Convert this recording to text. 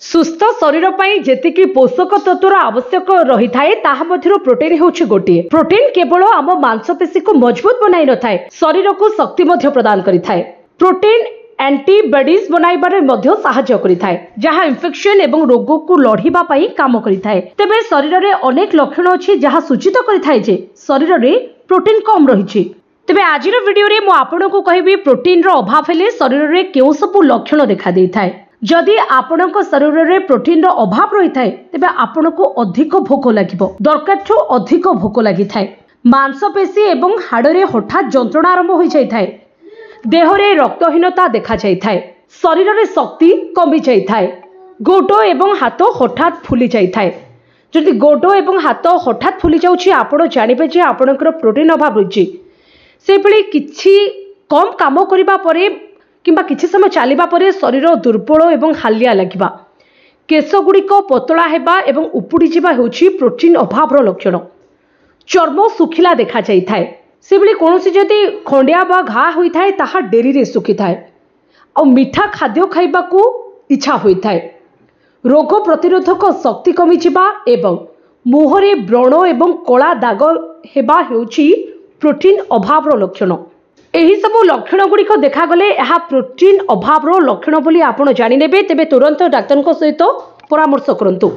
सुस्थ शरीर जेतिकी पोषक तत्वर आवश्यक रही थाए ताहा मध्यरु प्रोटीन हेउछि गोटिए। प्रोटीन केवल आम मांसपेशी को मजबूत बनाई न थाए, शरीर को शक्ति मध्य प्रदान करि थाए। प्रोटीन एंटीबॉडीज बनाइबारे मध्य सहायता करि थाए, जहा इन्फेक्शन एवं रोग को लढ़िबा पई काम करि थाए। तेबे शरीर रे अनेक लक्षण अछि जहा सूचित करि थाए जे शरीर रे प्रोटीन कम रहिछि। तेबे आजिर वीडियो रे मु आपनको कहिबी प्रोटीन रो अभाव हेले शरीर रे केउ सब लक्षण देखा देइ थाए। जदि आपणक शरीर में प्रोटीन रो अभाव रही थाए तेबे आपनको अधिक भोक लागिबो, दरकारठू अधिक भोक लागि थाए। मांसपेशी एवं हाड़े हठात जंत्रणा आरंभ हो जाय थाए। देह रे रक्तहीनता देखा जाय थाए। शरीर रे शक्ति कमी जाय थाए। गोड़ एवं हाथ हठात फुली जाय थाए। जदि गोड़ एवं हाथ हठात फुली जाउछि आपण जानिबे जे आपणकर प्रोटीन अभाव रहिछि। से भली किछि कम काम करिबा परे किंबा किछि समय चलिबा परे शरीर दुर्बल एवं हालिया लागिबा, केश गुड़िक पतला हेबा एवं उपुड़ी जिबा हेउछि प्रोटीन अभाव रो लक्षण। चर्म सुखिला देखा जाय थाए। से भली कोनोसी जदि खंडिया बा घा होई थाए ताहा डेरी रे सुखी थाए। आ मीठा खाद्य खाइबा को इच्छा होई थाए। रोग प्रतिरोधक शक्ति कमी जिबा एवं मुहरे व्रण एवं कला दाग हेबा हेउछि प्रोटीन अभाव रो लक्षण। एही सब लक्षण गुड़िक देखागले यह प्रोटीन अभाव लक्षण बोली आपण जानिनेबे। तेबे तुरंत डाक्तर सहित परामर्श करंतु।